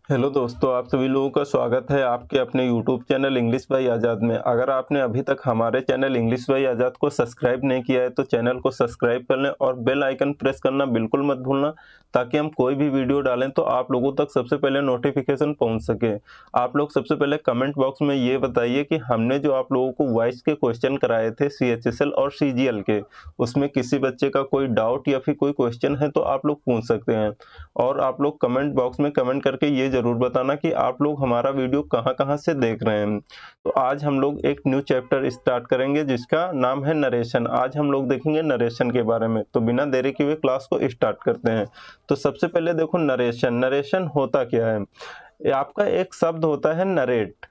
Hello दोस्तों, आप सभी लोगों का स्वागत है आपके अपने यूट्यूब चैनल इंग्लिश बाय आज़ाद में। अगर आपने अभी तक हमारे चैनल इंग्लिश बाय आज़ाद को सब्सक्राइब नहीं किया है तो चैनल को सब्सक्राइब कर लें और बेल आइकन प्रेस करना बिल्कुल मत भूलना, ताकि हम कोई भी वीडियो डालें तो आप लोगों तक सबसे पहले नोटिफिकेशन पहुंच सके। आप लोग सबसे पहले कमेंट बॉक्स में ये बताइए कि हमने जो आप लोगों को वॉइस के क्वेश्चन कराए थे CHSL और CGL के, उसमें किसी बच्चे का कोई डाउट या फिर कोई क्वेश्चन है तो आप लोग पूछ सकते हैं। और आप लोग कमेंट बॉक्स में कमेंट करके ये ज़रूर बताना कि आप लोग हमारा वीडियो कहाँ-कहाँ से देख रहे हैं। तो आज हम लोग एक न्यू चैप्टर स्टार्ट करेंगे जिसका नाम है नरेशन। आज हम लोग देखेंगे नरेशन के बारे में। तो बिना देरी किए हुए क्लास को स्टार्ट करते हैं। तो सबसे पहले देखो नरेशन। नरेशन होता क्या है? ये आपका एक शब्द होता है नरेट।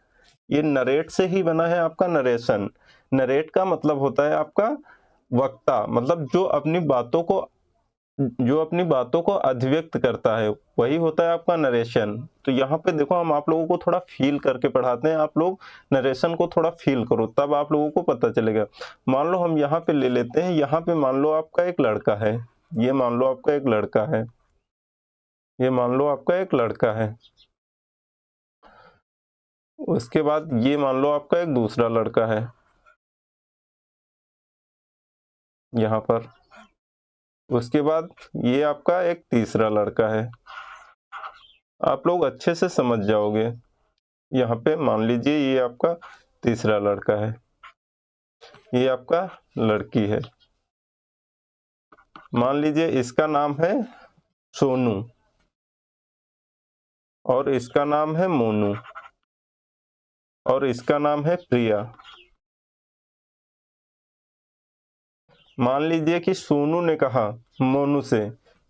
ये नरेट से ही बना है आपका नरेशन। नरेट का मतलब होता है आपका वक्ता, मतलब जो अपनी बातों को अभिव्यक्त करता है, वही होता है आपका नरेशन। तो यहाँ पे देखो हम आप लोगों को थोड़ा फील करके पढ़ाते हैं। आप लोग नरेशन को थोड़ा फील करो, तब आप लोगों को पता चलेगा। मान लो हम यहाँ पे ले लेते हैं, यहाँ पे मान लो आपका एक लड़का है, ये मान लो आपका एक लड़का है, ये मान लो आपका एक लड़का है। उसके बाद ये मान लो आपका एक दूसरा लड़का है यहाँ पर। उसके बाद ये आपका एक तीसरा लड़का है। आप लोग अच्छे से समझ जाओगे। यहाँ पे मान लीजिए ये आपका तीसरा लड़का है, ये आपका लड़की है। मान लीजिए इसका नाम है सोनू और इसका नाम है मोनू और इसका नाम है प्रिया। मान लीजिए कि सोनू ने कहा मोनू से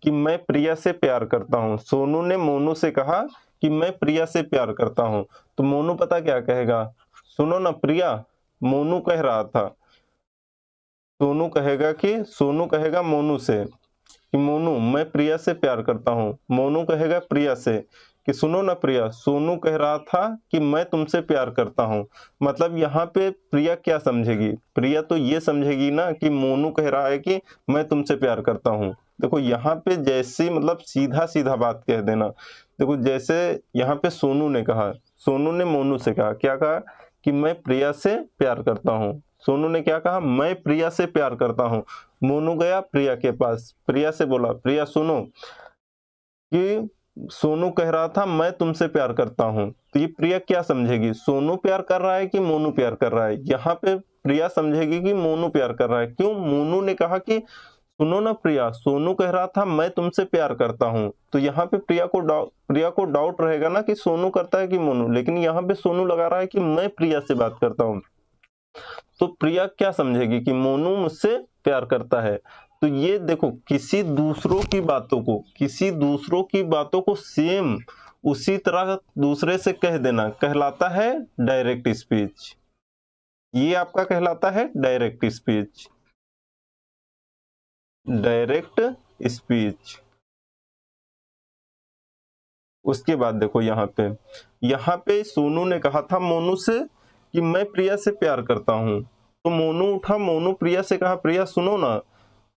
कि मैं प्रिया से प्यार करता हूँ। सोनू ने मोनू से कहा कि मैं प्रिया से प्यार करता हूँ। तो मोनू पता क्या कहेगा? सुनो ना प्रिया, मोनू कह रहा था। सोनू कहेगा मोनू से कि मोनू मैं प्रिया से प्यार करता हूँ। मोनू कहेगा प्रिया से कि सुनो ना प्रिया, सोनू कह रहा था कि मैं तुमसे प्यार करता हूँ। मतलब यहाँ पे प्रिया क्या समझेगी? प्रिया तो ये समझेगी ना कि मोनू कह रहा है कि मैं तुमसे प्यार करता हूँ। देखो यहाँ पे जैसी मतलब सीधा सीधा बात कह देना। देखो जैसे यहाँ पे सोनू ने कहा, सोनू ने मोनू से कहा, क्या कहा? कि मैं प्रिया से प्यार करता हूँ। सोनू ने क्या कहा? मैं प्रिया से प्यार करता हूँ। मोनू गया प्रिया के पास, प्रिया से बोला प्रिया सुनो कि सोनू कह रहा था मैं तुमसे प्यार करता हूँ। तो ये प्रिया क्या समझेगी? सोनू प्यार कर रहा है कि मोनू प्यार कर रहा है? यहाँ पे प्रिया समझेगी कि मोनू प्यार कर रहा है। क्यों? मोनू ने कहा कि सुनो ना प्रिया, सोनू कह रहा था मैं तुमसे प्यार करता हूँ। तो यहाँ पे प्रिया को डाउट रहेगा ना कि सोनू करता है कि मोनू, लेकिन यहाँ पे सोनू लगा रहा है कि मैं प्रिया से बात करता हूँ। तो प्रिया क्या समझेगी? कि मोनू मुझसे प्यार करता है। तो ये देखो किसी दूसरों की बातों को सेम उसी तरह दूसरे से कह देना कहलाता है डायरेक्ट स्पीच। ये आपका कहलाता है डायरेक्ट स्पीच। Direct speech. उसके बाद देखो यहाँ पे सोनू ने कहा था मोनू से कि मैं प्रिया से प्यार करता हूँ। तो मोनू उठा, मोनू प्रिया से कहा प्रिया सुनो ना,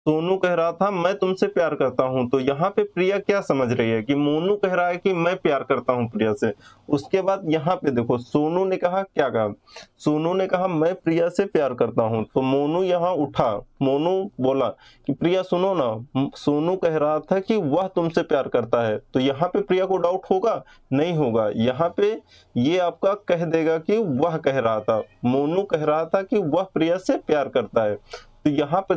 सोनू कह रहा था मैं तुमसे प्यार करता हूं। तो यहाँ पे प्रिया क्या समझ रही है? कि मोनू कह रहा है कि मैं प्यार करता हूं प्रिया से। उसके बाद यहाँ पे देखो सोनू ने कहा, क्या कहा? सोनू ने कहा मैं प्रिया से प्यार करता हूं। तो मोनू यहाँ उठा, मोनू बोला कि प्रिया सुनो ना, सोनू कह रहा था कि वह तुमसे प्यार करता है। तो यहाँ पे प्रिया को डाउट होगा? नहीं होगा। यहाँ पे ये आपका कह देगा कि वह कह रहा था, मोनू कह रहा था कि वह प्रिया से प्यार करता है। तो यहाँ पे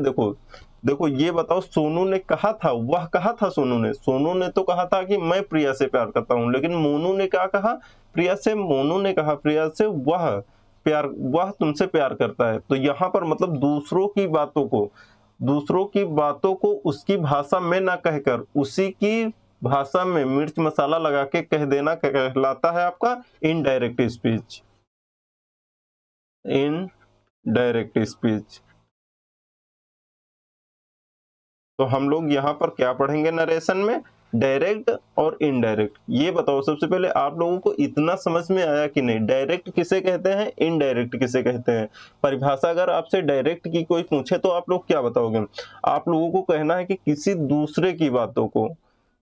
देखो ये बताओ, सोनू ने कहा था, वह कहा था सोनू ने तो कहा था कि मैं प्रिया से प्यार करता हूं, लेकिन मोनू ने क्या कहा? मोनू ने कहा प्रिया से वह तुमसे प्यार करता है। तो यहाँ पर मतलब दूसरों की बातों को उसकी भाषा में ना कहकर उसी की भाषा में मिर्च मसाला लगा के कह देना कहलाता है आपका इनडायरेक्ट स्पीच। Indirect speech. तो हम लोग यहाँ पर क्या पढ़ेंगे नरेशन में? डायरेक्ट और इनडायरेक्ट। ये बताओ सबसे पहले आप लोगों को इतना समझ में आया कि नहीं? डायरेक्ट किसे कहते हैं, इनडायरेक्ट किसे कहते हैं? परिभाषा अगर आपसे डायरेक्ट की कोई पूछे तो आप लोग क्या बताओगे? आप लोगों को कहना है कि किसी दूसरे की बातों को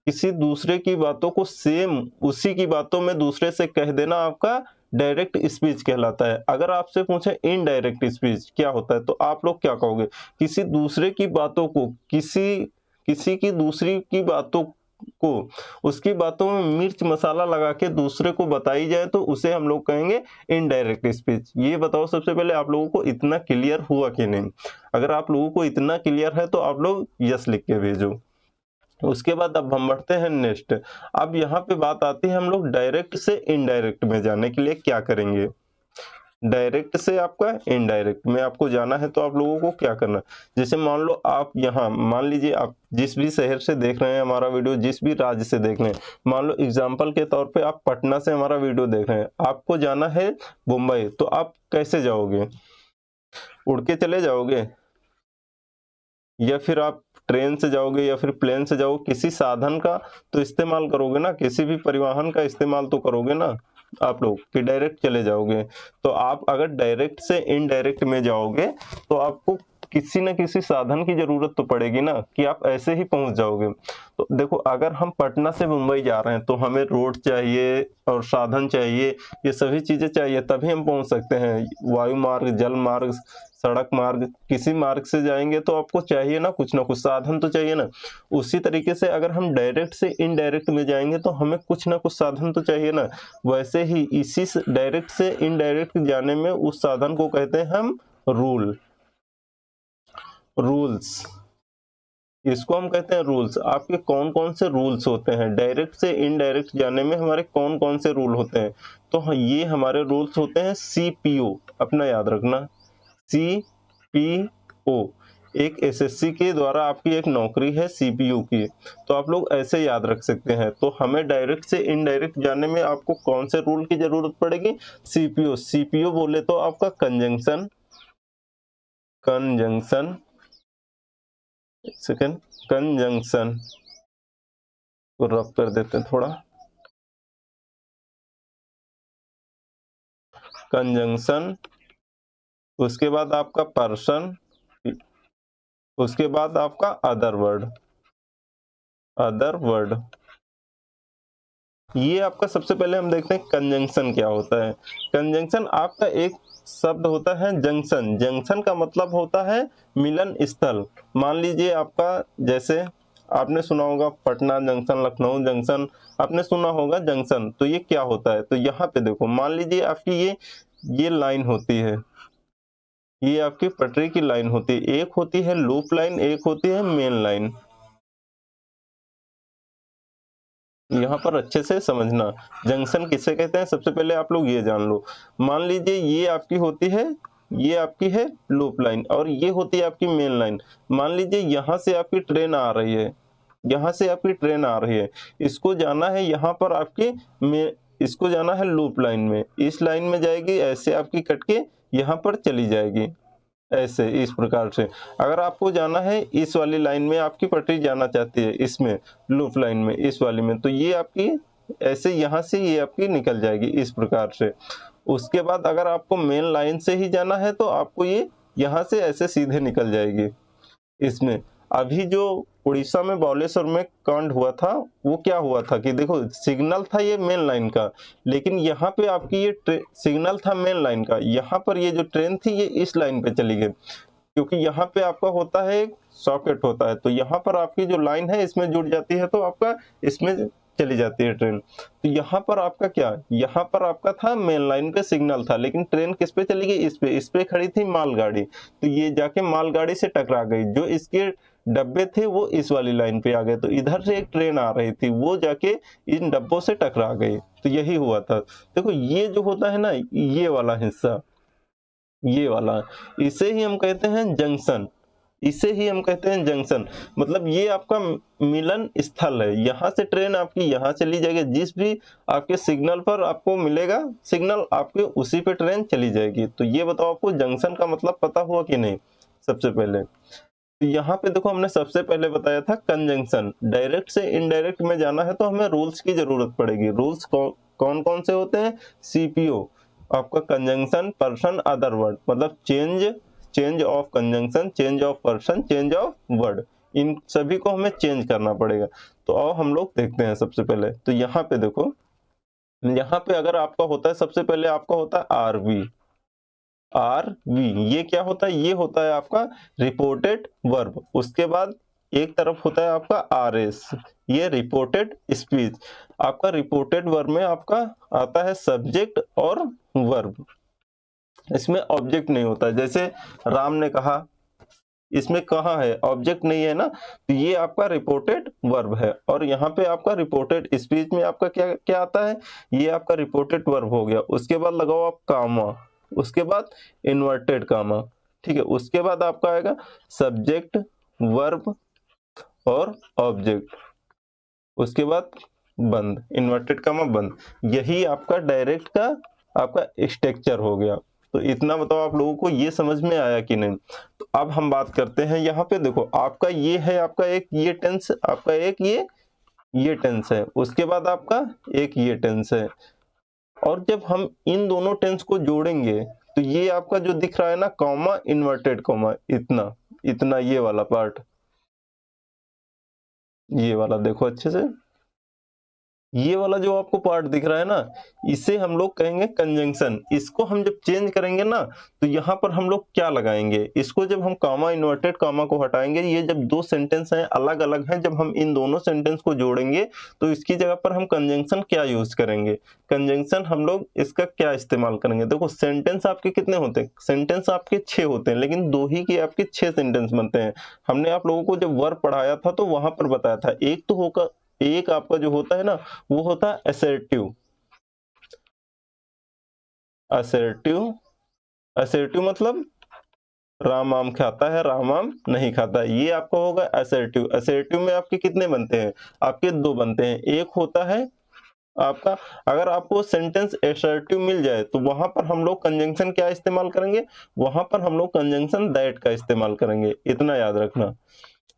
किसी दूसरे की बातों को सेम उसी की बातों में दूसरे से कह देना आपका डायरेक्ट स्पीच कहलाता है। अगर आपसे पूछे इनडायरेक्ट स्पीच क्या होता है, तो आप लोग क्या कहोगे? किसी दूसरे की बातों को किसी की दूसरी की बातों को उसकी बातों में मिर्च मसाला लगा के दूसरे को बताई जाए तो उसे हम लोग कहेंगे इनडायरेक्ट स्पीच। ये बताओ सबसे पहले आप लोगों को इतना क्लियर हुआ कि नहीं? अगर आप लोगों को इतना क्लियर है तो आप लोग यस लिख के भेजो। उसके बाद अब हम बढ़ते हैं नेक्स्ट। अब यहाँ पे बात आती है हम लोग डायरेक्ट से इनडायरेक्ट में जाने के लिए क्या करेंगे। डायरेक्ट से आपका इनडायरेक्ट में आपको जाना है तो आप लोगों को क्या करना, जैसे मान लो आप यहाँ मान लीजिए आप जिस भी शहर से देख रहे हैं हमारा वीडियो, जिस भी राज्य से देख रहे हैं, मान लो एग्जाम्पल के तौर पे आप पटना से हमारा वीडियो देख रहे हैं, आपको जाना है मुंबई, तो आप कैसे जाओगे? उड़ के चले जाओगे या फिर आप ट्रेन से जाओगे या फिर प्लेन से जाओगे? किसी साधन का तो इस्तेमाल करोगे ना, किसी भी परिवहन का इस्तेमाल तो करोगे ना आप लोग, कि डायरेक्ट चले जाओगे। तो आप अगर डायरेक्ट से इनडायरेक्ट में जाओगे तो आपको किसी न किसी साधन की जरूरत तो पड़ेगी ना, कि आप ऐसे ही पहुंच जाओगे। तो देखो अगर हम पटना से मुंबई जा रहे हैं तो हमें रोड चाहिए और साधन चाहिए, ये सभी चीजें चाहिए तभी हम पहुंच सकते हैं। वायु मार्ग, जल मार्ग, सड़क मार्ग, किसी मार्ग से जाएंगे तो आपको चाहिए ना कुछ साधन तो चाहिए ना। उसी तरीके से अगर हम डायरेक्ट से इनडायरेक्ट में जाएंगे तो हमें कुछ ना कुछ साधन तो चाहिए ना। वैसे ही इसी डायरेक्ट से इनडायरेक्ट जाने में उस साधन को कहते हैं हम रूल्स। इसको हम कहते हैं रूल्स। आपके कौन कौन से रूल्स होते हैं डायरेक्ट से इनडायरेक्ट जाने में, हमारे कौन कौन से रूल होते हैं? तो ये हमारे रूल्स होते हैं CPO, अपना याद रखना CPO। एक SSC के द्वारा आपकी एक नौकरी है CPO की, तो आप लोग ऐसे याद रख सकते हैं। तो हमें डायरेक्ट से इनडायरेक्ट जाने में आपको कौन से रूल की जरूरत पड़ेगी? CPO बोले तो आपका कंजंक्शन सेकंड कंजंक्शन को रफ कर देते हैं थोड़ा, कंजंक्शन, उसके बाद आपका पर्सन, उसके बाद आपका अदर वर्ड। ये आपका सबसे पहले हम देखते हैं कंजंक्शन क्या होता है। कंजंक्शन आपका एक शब्द होता है जंक्शन। जंक्शन का मतलब होता है मिलन स्थल। मान लीजिए आपका, जैसे आपने सुना होगा पटना जंक्शन, लखनऊ जंक्शन, आपने सुना होगा जंक्शन। तो ये क्या होता है? तो यहाँ पे देखो, मान लीजिए आपकी ये लाइन होती है, ये आपकी पटरी की लाइन होती है। एक होती है लूप लाइन, एक होती है मेन लाइन। यहाँ पर अच्छे से समझना जंक्शन किसे कहते हैं। सबसे पहले आप लोग ये जान लो, मान लीजिए ये आपकी होती है, ये आपकी है लूप लाइन और ये होती है आपकी मेन लाइन। मान लीजिए यहाँ से आपकी ट्रेन आ रही है, यहाँ से आपकी ट्रेन आ रही है, इसको जाना है यहाँ पर आपकी इसको जाना है लूप लाइन में, इस लाइन में जाएगी, ऐसे आपकी कट के यहाँ पर चली जाएगी, ऐसे इस प्रकार से। अगर आपको जाना है इस वाली लाइन में, आपकी पटरी जाना चाहती है इसमें लूप लाइन में, इस वाली में, तो ये आपकी ऐसे यहाँ से ये आपकी निकल जाएगी इस प्रकार से। उसके बाद अगर आपको मेन लाइन से ही जाना है तो आपको ये यहाँ से ऐसे सीधे निकल जाएगी इसमें। अभी जो उड़ीसा में बालेश्वर में कांड हुआ था, वो क्या हुआ था कि देखो सिग्नल था ये मेन लाइन का, लेकिन यहाँ पे आपकी ये सिग्नल था मेन लाइन का, यहाँ पर ये जो ट्रेन थी ये इस लाइन पे चली गई, क्योंकि यहाँ पे आपका होता है एक सॉकेट होता है, तो यहाँ पर आपकी जो लाइन है इसमें जुड़ जाती है, तो आपका इसमें चली जाती है ट्रेन। तो यहाँ पर आपका क्या, यहाँ पर आपका था मेन लाइन पे सिग्नल था, लेकिन ट्रेन किस पे चली गई? इस पे खड़ी थी मालगाड़ी, तो ये जाके मालगाड़ी से टकरा गई। जो इसके डब्बे थे वो इस वाली लाइन पे आ गए, तो इधर से एक ट्रेन आ रही थी, वो जाके इन डब्बों से टकरा गई। तो यही हुआ था। देखो ये जो होता है ना, ये वाला हिस्सा, ये वाला, इसे ही हम कहते हैं जंक्शन। इसे ही हम कहते हैं जंक्शन। मतलब ये आपका मिलन स्थल है। यहाँ से ट्रेन आपकी यहाँ चली जाएगी, जिस भी आपके सिग्नल पर आपको मिलेगा सिग्नल, आपके उसी पे ट्रेन चली जाएगी। तो ये बताओ आपको जंक्शन का मतलब पता हुआ कि नहीं? सबसे पहले तो यहाँ पे देखो, हमने सबसे पहले बताया था कंजंक्शन। डायरेक्ट से इनडायरेक्ट में जाना है तो हमें रूल्स की जरूरत पड़ेगी। रूल्स कौन कौन से होते हैं? CPO, आपका कंजंक्शन, पर्सन, अदर वर्ड, मतलब change of conjunction, change of person, change of word, इन सभी को हमें चेंज करना पड़ेगा। तो आओ हम लोग देखते हैं। सबसे पहले तो यहाँ पे देखो, यहाँ पे अगर आपका होता है, सबसे पहले आपका होता है आरवी। आरवी ये क्या होता है? ये होता है आपका रिपोर्टेड वर्ब। उसके बाद एक तरफ होता है आपका आरएस, ये रिपोर्टेड स्पीच। आपका रिपोर्टेड वर्ब में आपका आता है सब्जेक्ट और वर्ब, इसमें ऑब्जेक्ट नहीं होता। जैसे राम ने कहा, इसमें कहाँ है? ऑब्जेक्ट नहीं है ना, तो ये आपका रिपोर्टेड वर्ब है। और यहाँ पे आपका रिपोर्टेड स्पीच में आपका क्या क्या आता है? ये आपका रिपोर्टेड वर्ब हो गया। उसके बाद लगाओ आप कामा, उसके बाद इन्वर्टेड कामा, ठीक है। उसके बाद आपका आएगा सब्जेक्ट, वर्ब और ऑब्जेक्ट, उसके बाद बंद, इन्वर्टेड कामा बंद। यही आपका डायरेक्ट का आपका स्ट्रक्चर हो गया। तो इतना बताओ आप लोगों को ये समझ में आया कि नहीं? तो अब हम बात करते हैं। यहाँ पे देखो आपका ये है, आपका एक ये टेंस, आपका एक ये टेंस है, उसके बाद आपका एक ये टेंस है। और जब हम इन दोनों टेंस को जोड़ेंगे तो ये आपका जो दिख रहा है ना, कॉमा इन्वर्टेड कॉमा, इतना इतना ये वाला पार्ट, ये वाला देखो अच्छे से, ये वाला जो आपको पार्ट दिख रहा है ना, इसे हम लोग कहेंगे कंजंक्शन। इसको हम जब चेंज करेंगे ना, तो यहाँ पर हम लोग क्या लगाएंगे? इसको जब हम कामा इन्वर्टेड कामा को हटाएंगे, ये जब दो सेंटेंस हैं अलग अलग हैं, जब हम इन दोनों सेंटेंस को जोड़ेंगे तो इसकी जगह पर हम कंजंक्शन क्या यूज करेंगे? कंजंक्शन हम लोग इसका क्या इस्तेमाल करेंगे? देखो सेंटेंस आपके कितने होते हैं? सेंटेंस आपके 6 होते हैं, लेकिन दो ही के आपके 6 सेंटेंस बनते हैं। हमने आप लोगों को जब वर्ब पढ़ाया था तो वहां पर बताया था, एक तो होगा, एक आपका जो होता है ना, वो होता है असर्टिव। असर्टिव, असर्टिव मतलब राम आम खाता है, राम आम नहीं खाता है, ये आपका होगा असर्टिव। असर्टिव में आपके कितने बनते हैं? आपके दो बनते हैं। एक होता है आपका, अगर आपको सेंटेंस असर्टिव मिल जाए तो वहां पर हम लोग कंजंक्शन क्या इस्तेमाल करेंगे? वहां पर हम लोग कंजंक्शन दैट का इस्तेमाल करेंगे, इतना याद रखना।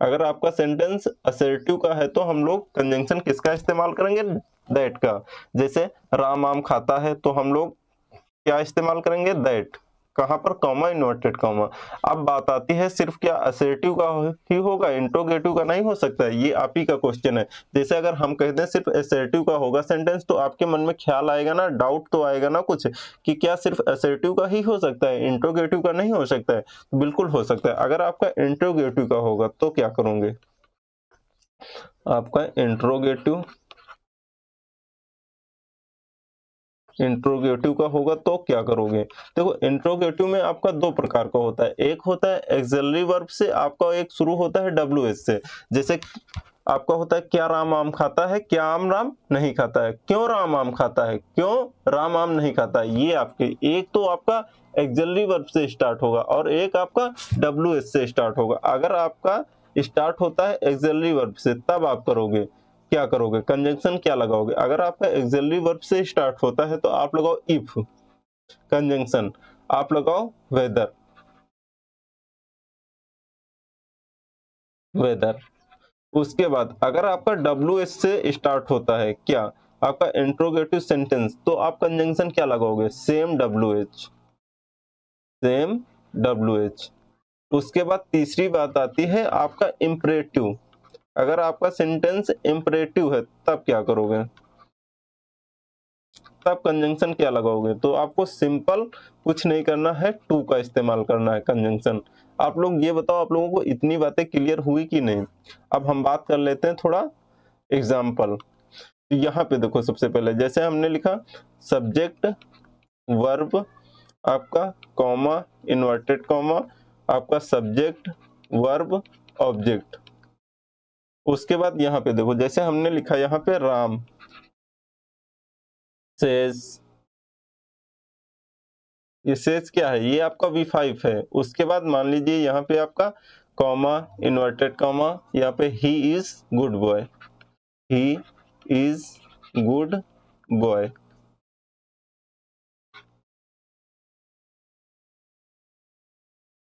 अगर आपका सेंटेंस असर्टिव का है तो हम लोग कंजंक्शन किसका इस्तेमाल करेंगे? दैट का। जैसे राम आम खाता है तो हम लोग क्या इस्तेमाल करेंगे? दैट। कहां पर? Comma inverted comma. अब बात आती है सिर्फ क्या असर्टिव का ही होगा, इंट्रोगेटिव का नहीं हो सकता है? ये आप ही का क्वेश्चन है। जैसे अगर हम कहते हैं सिर्फ असर्टिव का होगा सेंटेंस, तो आपके मन में ख्याल आएगा ना, डाउट तो आएगा ना कुछ, कि क्या सिर्फ असर्टिव का ही हो सकता है, इंट्रोगेटिव का नहीं हो सकता है? बिल्कुल हो सकता है। अगर आपका इंट्रोगेटिव का होगा तो क्या करोगे? आपका इंट्रोगेटिव, इंट्रोगेटिव का होगा तो क्या करोगे? देखो इंट्रोगेटिव में आपका दो प्रकार का होता है। एक होता है एक्सिलरी वर्ब से, आपका एक शुरू होता है डब्ल्यूएस से। जैसे आपका होता है क्या राम आम खाता है, क्या आम राम नहीं खाता है, क्यों राम आम खाता है, क्यों राम आम नहीं खाता है। ये आपके एक तो आपका एक्सिलरी वर्ब से स्टार्ट होगा और एक आपका डब्ल्यूएस से स्टार्ट होगा। अगर आपका स्टार्ट होता है एक्सिलरी वर्ब से, तब आप करोगे क्या करोगे? कंजंक्शन क्या लगाओगे? अगर आपका एक्सिलरी वर्ब से स्टार्ट होता है तो आप लगाओ इफ। कंजंक्शन आप लगाओ वेदर, वेदर। उसके बाद अगर आपका डब्ल्यू एस से स्टार्ट होता है क्या, आपका इंट्रोगेटिव सेंटेंस, तो आप कंजंक्शन क्या लगाओगे? Same W H, same W H. उसके बाद तीसरी बात आती है आपका इम्परेटिव। अगर आपका सेंटेंस इम्परेटिव है तब क्या करोगे? तब कंजंक्शन क्या लगाओगे? तो आपको सिंपल कुछ नहीं करना है, टू का इस्तेमाल करना है कंजंक्शन। आप लोग ये बताओ, आप लोगों को इतनी बातें क्लियर हुई कि नहीं? अब हम बात कर लेते हैं थोड़ा एग्जाम्पल। यहाँ पे देखो सबसे पहले जैसे हमने लिखा सब्जेक्ट, वर्ब, आपका कॉमा इन्वर्टेड कॉमा, आपका सब्जेक्ट, वर्ब, ऑब्जेक्ट। उसके बाद यहाँ पे देखो जैसे हमने लिखा यहाँ पे राम सेज, ये सेज क्या है? ये आपका V5 है। उसके बाद मान लीजिए यहाँ पे आपका कॉमा इन्वर्टेड कॉमा, यहाँ पे he is good boy, he is good boy.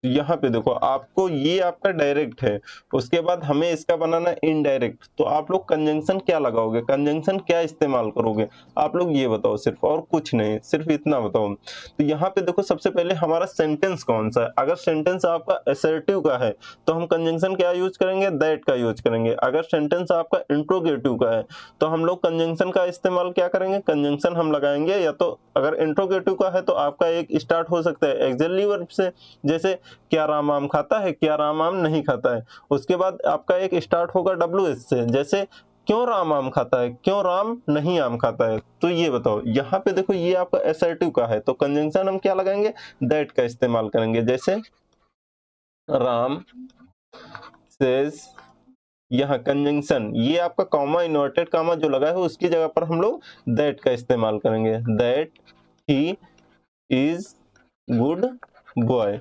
तो यहाँ पे देखो आपको ये आपका डायरेक्ट है, उसके बाद हमें इसका बनाना इनडायरेक्ट। तो आप लोग कंजंक्शन क्या लगाओगे, कंजंक्शन क्या इस्तेमाल करोगे, आप लोग ये बताओ सिर्फ, और कुछ नहीं, सिर्फ इतना बताओ। तो यहाँ पे देखो सबसे पहले हमारा सेंटेंस कौन सा है। अगर सेंटेंस आपका असर्टिव का है तो हम कंजंक्शन क्या यूज करेंगे, दैट का यूज करेंगे। अगर सेंटेंस आपका इंट्रोगेटिव का है तो हम लोग कंजंक्शन का इस्तेमाल क्या करेंगे, कंजंक्शन हम लगाएंगे। या तो अगर इंट्रोगेटिव का है तो आपका एक स्टार्ट हो सकता है एक्सिलरी वर्ब से, जैसे क्या राम आम खाता है, क्या राम आम नहीं खाता है। उसके बाद आपका एक स्टार्ट होगा WH से, जैसे क्यों राम आम खाता है, क्यों राम नहीं आम खाता है। तो ये बताओ यहाँ पे देखो ये आपका असर्टिव का है तो कंजंक्शन हम क्या लगाएंगे, दैट का इस्तेमाल करेंगे। जैसे राम सेज, यहाँ कंजंक्शन ये आपका कॉमा इन्वर्टेड कॉमा जो लगा है उसकी जगह पर हम लोग दैट का इस्तेमाल करेंगे। That he is good boy.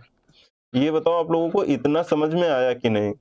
ये बताओ आप लोगों को इतना समझ में आया कि नहीं,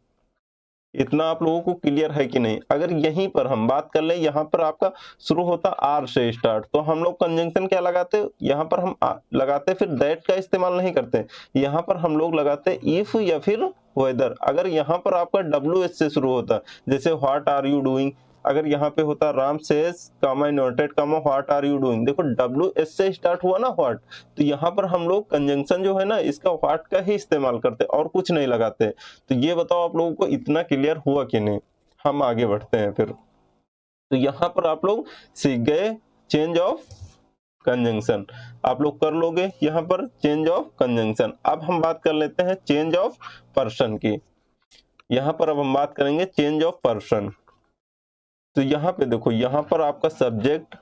इतना आप लोगों को क्लियर है कि नहीं। अगर यहीं पर हम बात कर लें, यहाँ पर आपका शुरू होता आर से स्टार्ट, तो हम लोग कंजंक्शन क्या लगाते, यहाँ पर हम लगाते फिर दैट का इस्तेमाल नहीं करते, यहाँ पर हम लोग लगाते इफ या फिर वेदर। अगर यहाँ पर आपका WH से शुरू होता, जैसे व्हाट आर यू डूइंग, अगर यहाँ पे होता Ram says comma inverted comma what are you doing, देखो WH से स्टार्ट हुआ ना व्हाट, तो यहाँ पर हम लोग कंजंक्शन जो है ना इसका व्हाट का ही इस्तेमाल करते और कुछ नहीं लगाते। तो ये बताओ आप लोगों को इतना क्लियर हुआ कि नहीं। हम आगे बढ़ते हैं फिर। तो यहाँ पर आप लोग सीख गए चेंज ऑफ कंजंक्शन, आप लोग कर लोगे यहाँ पर चेंज ऑफ कंजंक्शन। अब हम बात कर लेते हैं चेंज ऑफ पर्सन की। यहाँ पर अब हम बात करेंगे चेंज ऑफ पर्सन। तो यहाँ पे देखो यहाँ पर आपका subject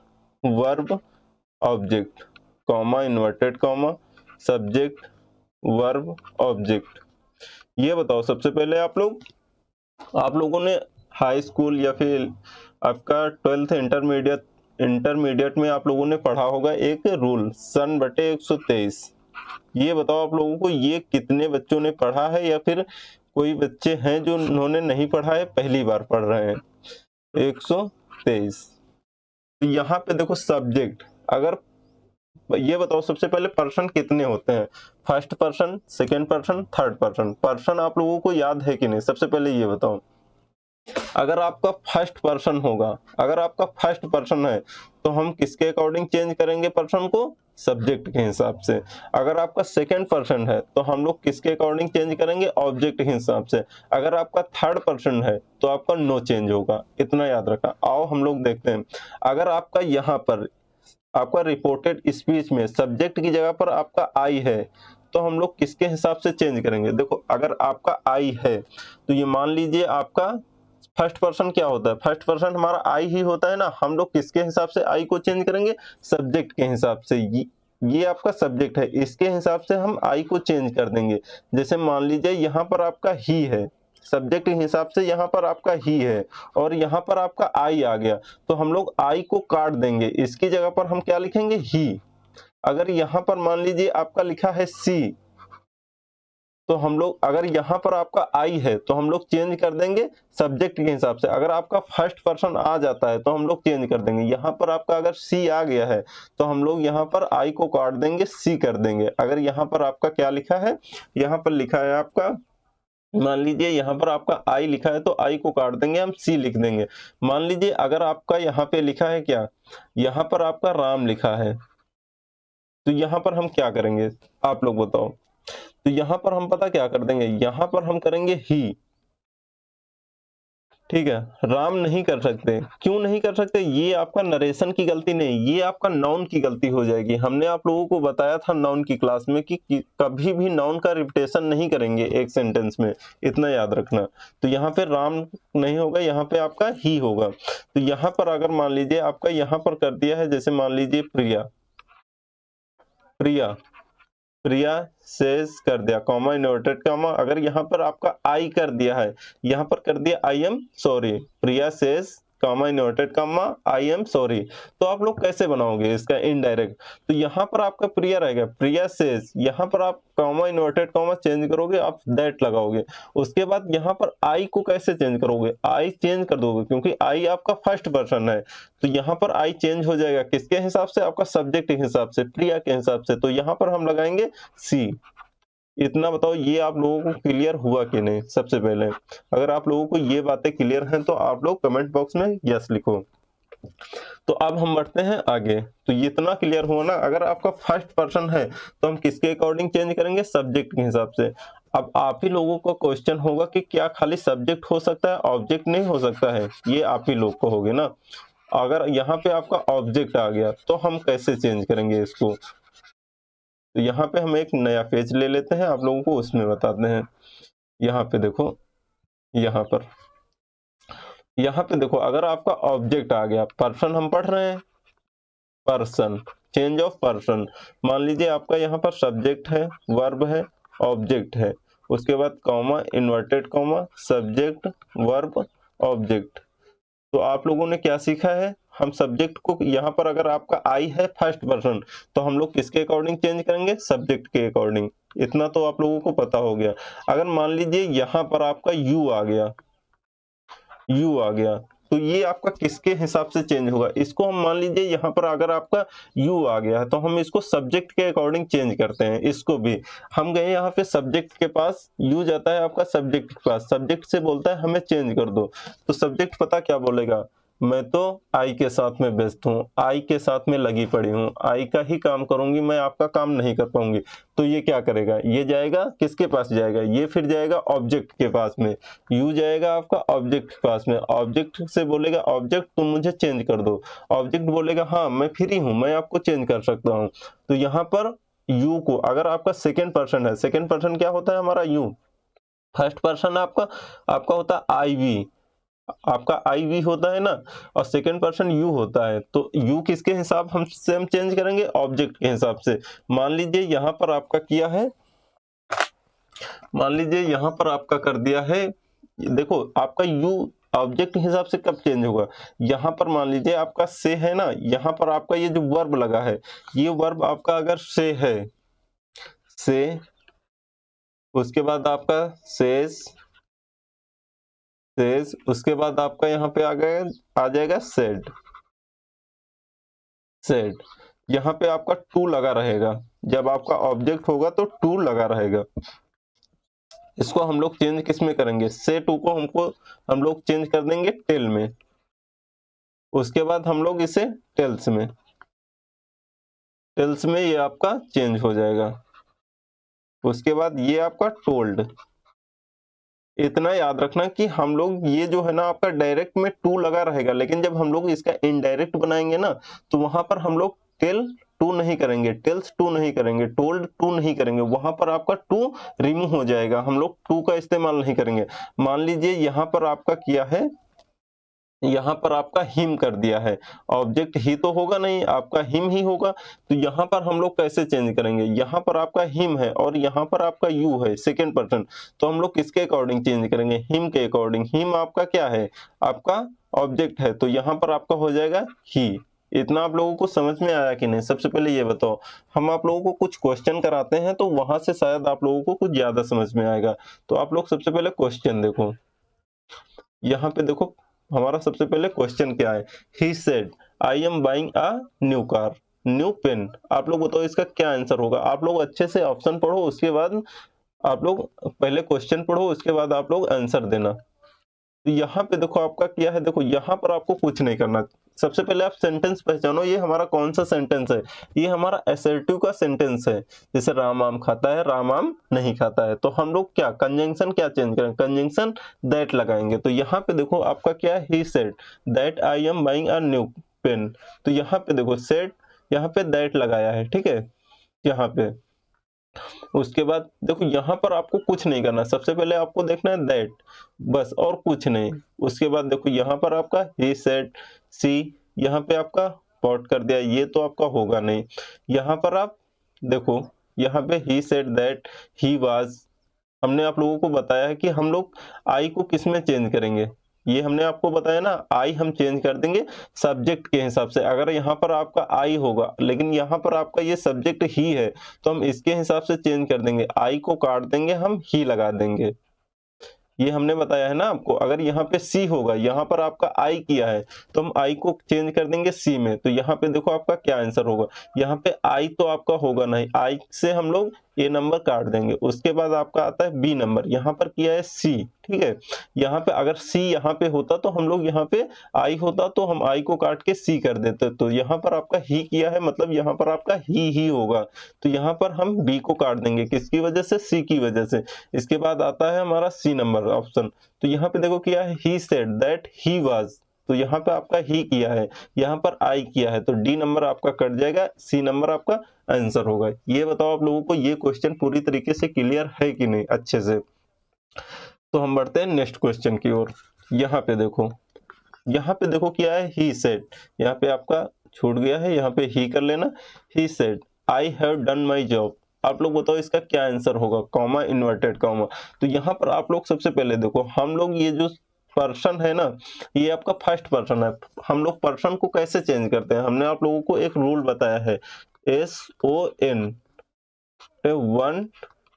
verb object comma inverted comma subject verb object. ये बताओ सबसे पहले आप लोगों ने हाई स्कूल या फिर आपका 12th इंटरमीडिएट में आप लोगों ने पढ़ा होगा एक रूल सन/123। ये बताओ आप लोगों को ये कितने बच्चों ने पढ़ा है, या फिर कोई बच्चे हैं जो उन्होंने नहीं पढ़ा है, पहली बार पढ़ रहे हैं। 123। तो यहाँ पे देखो सब्जेक्ट, अगर ये बताओ सबसे पहले पर्सन कितने होते हैं, first person, second person, third person. Person आप लोगों को याद है कि नहीं, सबसे पहले ये बताओ। अगर आपका फर्स्ट पर्सन होगा, अगर आपका फर्स्ट पर्सन है तो हम किसके अकॉर्डिंग चेंज करेंगे पर्सन को, सब्जेक्ट के हिसाब से। अगर आपका सेकंड पर्सन है तो हम लोग किसके अकॉर्डिंग चेंज करेंगे, ऑब्जेक्ट के हिसाब से। अगर आपका थर्ड पर्सन है तो आपका नो चेंज होगा, इतना याद रखा। आओ हम लोग देखते हैं। अगर आपका यहाँ पर आपका रिपोर्टेड स्पीच में सब्जेक्ट की जगह पर आपका आई है तो हम लोग किसके हिसाब से चेंज करेंगे। देखो अगर आपका आई है तो ये मान लीजिए आपका फर्स्ट पर्सन क्या होता है, फर्स्ट पर्सन हमारा आई ही होता है ना। हम लोग किसके हिसाब से आई को चेंज करेंगे, सब्जेक्ट के हिसाब से। ये आपका सब्जेक्ट है, इसके हिसाब से हम आई को चेंज कर देंगे। जैसे मान लीजिए यहाँ पर आपका ही है, सब्जेक्ट के हिसाब से यहाँ पर आपका ही है और यहाँ पर आपका आई आ गया, तो हम लोग आई को काट देंगे, इसकी जगह पर हम क्या लिखेंगे, ही। अगर यहाँ पर मान लीजिए आपका लिखा है सी, तो हम लोग अगर यहाँ पर आपका आई है तो हम लोग चेंज कर देंगे सब्जेक्ट के हिसाब से। अगर आपका फर्स्ट पर्सन आ जाता है तो हम लोग चेंज कर देंगे। यहाँ पर आपका अगर सी आ गया है तो हम लोग यहाँ पर आई को काट देंगे, सी कर देंगे। अगर यहाँ पर आपका क्या लिखा है, यहाँ पर लिखा है आपका, मान लीजिए यहाँ पर आपका आई लिखा है तो आई को काट देंगे, हम सी लिख देंगे। मान लीजिए अगर आपका यहाँ पे लिखा है क्या, यहाँ पर आपका राम लिखा है, तो यहाँ पर हम क्या करेंगे आप लोग बताओ। तो यहाँ पर हम पता क्या कर देंगे, यहाँ पर हम करेंगे ही, ठीक है। राम नहीं कर सकते, क्यों नहीं कर सकते, ये आपका नरेशन की गलती नहीं, ये आपका नाउन की गलती हो जाएगी। हमने आप लोगों को बताया था नाउन की क्लास में कि कभी भी नाउन का रिपीटेशन नहीं करेंगे एक सेंटेंस में, इतना याद रखना। तो यहाँ पे राम नहीं होगा, यहाँ पे आपका ही होगा। तो यहाँ पर अगर मान लीजिए आपका यहाँ पर कर दिया है, जैसे मान लीजिए प्रिया, प्रिया प्रिया सेज कर दिया, कॉमा इन्वर्टेड कॉमा। अगर यहाँ पर आपका आई कर दिया है, यहाँ पर कर दिया आई am sorry, Priya says comma inverted comma I am sorry. तो आप लोग कैसे बनाओगे इसका इनडायरेक्ट, तो यहाँ पर आपका प्रिया रहेगा, प्रिया सेज, यहाँ पर आप कॉमा इन्वर्टेड कॉमा चेंज करोगे, आप दैट लगाओगे। उसके बाद यहाँ पर आई को कैसे चेंज करोगे, आई चेंज कर दोगे, क्योंकि आई आपका फर्स्ट पर्सन है, तो यहाँ पर आई चेंज हो जाएगा किसके हिसाब से, आपका सब्जेक्ट के हिसाब से, प्रिया के हिसाब से। तो यहाँ पर हम लगाएंगे सी। इतना बताओ ये आप लोगों को क्लियर हुआ कि नहीं। सबसे पहले अगर आप लोगों को ये बातें क्लियर हैं तो आप लोग कमेंट बॉक्स में यस लिखो। तो अब हम बढ़ते हैं आगे। तो ये इतना क्लियर हुआ ना, अगर आपका फर्स्ट पर्सन है तो हम किसके अकॉर्डिंग चेंज करेंगे, सब्जेक्ट के हिसाब से। अब आप ही लोगों को क्वेश्चन होगा कि क्या खाली सब्जेक्ट हो सकता है, ऑब्जेक्ट नहीं हो सकता है, ये आप ही लोग को होगे ना। अगर यहाँ पे आपका ऑब्जेक्ट आ गया तो हम कैसे चेंज करेंगे इसको। तो यहाँ पे हम एक नया पेज ले लेते हैं, आप लोगों को उसमें बताते हैं। यहाँ पे देखो, यहाँ पे देखो, अगर आपका ऑब्जेक्ट आ गया, पर्सन हम पढ़ रहे हैं, पर्सन, चेंज ऑफ पर्सन। मान लीजिए आपका यहाँ पर सब्जेक्ट है, वर्ब है, ऑब्जेक्ट है, उसके बाद comma, inverted comma, subject, verb, object. तो आप लोगों ने क्या सीखा है, हम सब्जेक्ट को यहाँ पर अगर आपका आई है फर्स्ट पर्सन तो हम लोग किसके अकॉर्डिंग चेंज करेंगे, सब्जेक्ट के अकॉर्डिंग। इतना तो आप लोगों को पता हो गया। अगर मान लीजिए यहाँ पर आपका यू आ गया, तो ये आपका किसके हिसाब से चेंज होगा, इसको हम मान लीजिए यहाँ पर अगर आपका यू आ गया है तो हम इसको सब्जेक्ट के अकॉर्डिंग चेंज करते हैं। इसको भी हम गए यहाँ पे सब्जेक्ट के पास, यू जाता है आपका सब्जेक्ट के पास, सब्जेक्ट से बोलता है हमें चेंज कर दो। तो सब्जेक्ट पता क्या बोलेगा, मैं तो आई के साथ में व्यस्त हूँ, आई के साथ में लगी पड़ी हूँ, आई का ही काम करूंगी, मैं आपका काम नहीं कर पाऊंगी। तो ये क्या करेगा, ये जाएगा किसके पास जाएगा, ये फिर जाएगा ऑब्जेक्ट के पास में, यू जाएगा आपका ऑब्जेक्ट के पास में, ऑब्जेक्ट से बोलेगा ऑब्जेक्ट तुम मुझे चेंज कर दो, ऑब्जेक्ट बोलेगा हाँ मैं फ्री हूँ, मैं आपको चेंज कर सकता हूँ। तो यहाँ पर यू को, अगर आपका सेकेंड पर्सन है, सेकेंड पर्सन क्या होता है हमारा यू, फर्स्ट पर्सन आपका आपका होता है आई वी, आपका आई वी होता है ना, और सेकेंड पर्सन यू होता है। तो यू किसके हिसाब हम चेंज करेंगे, ऑब्जेक्ट के हिसाब से। मान लीजिए यहाँ पर आपका किया है, मान लीजिए यहाँ पर आपका कर दिया है, देखो आपका यू ऑब्जेक्ट के हिसाब से कब चेंज होगा, यहाँ पर मान लीजिए आपका से है ना, यहाँ पर आपका ये जो वर्ब लगा है, ये वर्ब आपका अगर से है, से, उसके बाद आपका सेज, उसके बाद आपका यहाँ पे आ जाएगा सेड, यहाँ पे आपका टू लगा रहेगा, जब आपका ऑब्जेक्ट होगा तो टू लगा रहेगा। इसको हम लोग चेंज किस में करेंगे, से टू को हम लोग चेंज कर देंगे टेल में, उसके बाद हम लोग इसे टेल्स में ये आपका चेंज हो जाएगा। उसके बाद ये आपका टोल्ड। इतना याद रखना कि हम लोग ये जो है ना आपका डायरेक्ट में टू लगा रहेगा, लेकिन जब हम लोग इसका इनडायरेक्ट बनाएंगे ना तो वहां पर हम लोग टेल टू नहीं करेंगे, टेल्स टू नहीं करेंगे, टोल्ड टू नहीं करेंगे, वहां पर आपका टू रिमूव हो जाएगा, हम लोग टू का इस्तेमाल नहीं करेंगे। मान लीजिए यहाँ पर आपका किया है, यहाँ पर आपका हिम कर दिया है, ऑब्जेक्ट ही तो होगा नहीं, आपका हिम ही होगा। तो यहाँ पर हम लोग कैसे चेंज करेंगे, यहाँ पर आपका हिम है और यहाँ पर आपका यू है सेकेंड पर्सन, तो हम लोग किसके अकॉर्डिंग चेंज करेंगे, हिम के अकॉर्डिंग। हिम आपका क्या है, आपका ऑब्जेक्ट है, तो यहाँ पर आपका हो जाएगा ही। इतना आप लोगों को समझ में आया कि नहीं। सबसे पहले ये बताओ, हम आप लोगों को कुछ क्वेश्चन कराते हैं तो वहां से शायद आप लोगों को कुछ ज्यादा समझ में आएगा। तो आप लोग सबसे पहले क्वेश्चन देखो, यहाँ पे देखो हमारा सबसे पहले क्वेश्चन क्या है, he said I am buying a new car, new pen. आप लोग बताओ इसका क्या आंसर होगा। आप लोग अच्छे से ऑप्शन पढ़ो, उसके बाद आप लोग पहले क्वेश्चन पढ़ो, उसके बाद आप लोग आंसर देना। तो यहाँ पे देखो आपका क्या है, देखो यहाँ पर आपको कुछ नहीं करना। सबसे पहले आप सेंटेंस पहचानो, ये हमारा कौन सा सेंटेंस है, ये हमारा असर्टिव का सेंटेंस है। जैसे राम आम खाता है, राम आम नहीं खाता है, तो हम लोग क्या कंजंक्शन क्या चेंज करेंगे, कंजंक्शन दैट लगाएंगे। तो यहाँ पे देखो आपका क्या है, he said that I am buying a new pen. तो यहाँ पे देखो सेड, यहाँ पे दैट लगाया है, ठीक है, यहाँ पे। उसके बाद देखो यहाँ पर आपको कुछ नहीं करना, सबसे पहले आपको देखना है दैट, बस, और कुछ नहीं। उसके बाद देखो यहाँ पर आपका ही सेड, सी, यहाँ पे आपका पॉट कर दिया, ये तो आपका होगा नहीं। यहाँ पर आप देखो, यहाँ पे he said that he was, हमने आप लोगों को बताया है कि हम लोग आई को किस में चेंज करेंगे, ये हमने आपको बताया ना, आई हम चेंज कर देंगे सब्जेक्ट के हिसाब से। अगर यहाँ पर आपका आई होगा लेकिन यहाँ पर आपका ये सब्जेक्ट ही है तो हम इसके हिसाब से चेंज कर देंगे, आई को काट देंगे, हम ही लगा देंगे। ये हमने बताया है ना आपको। अगर यहाँ पे सी होगा, यहाँ पर आपका आई किया है तो हम आई को चेंज कर देंगे सी में। तो यहाँ पे देखो आपका क्या आंसर होगा, यहाँ पे आई तो आपका होगा नहीं, आई से हम लोग ए नंबर काट देंगे। उसके बाद आपका आता है बी नंबर, यहाँ पर किया है सी, ठीक है। यहाँ पे अगर सी यहाँ पे होता तो हम लोग यहाँ पे आई होता तो हम आई को काट के सी कर देते, तो यहाँ पर आपका ही किया है मतलब यहाँ पर आपका ही होगा, तो यहाँ पर हम बी को काट देंगे, किसकी वजह से, सी की वजह से। इसके बाद आता है हमारा सी नंबर ऑप्शन, तो यहाँ पे देखो किया है he said that he was, तो यहाँ पे आपका ही किया है, यहाँ पर आई किया है, तो डी नंबर आपका कट जाएगा, सी नंबर आपका आंसर होगा। ये बताओ आप लोगों को ये क्वेश्चन पूरी तरीके से क्लियर है कि नहीं अच्छे से। तो हम बढ़ते हैं नेक्स्ट क्वेश्चन की ओर। यहाँ पे देखो क्या है ही सेड, यहाँ पे आपका छूट गया है, यहाँ पे ही कर लेना। ही said I have done my job, आप लोग बताओ इसका क्या आंसर होगा, कॉमा इन्वर्टेड कॉमा। तो यहाँ पर आप लोग सबसे पहले देखो, हम लोग ये जो पर्सन है ना, ये आपका फर्स्ट पर्सन है। हम लोग पर्सन को कैसे चेंज करते हैं, हमने आप लोगों को एक रूल बताया है, SON 1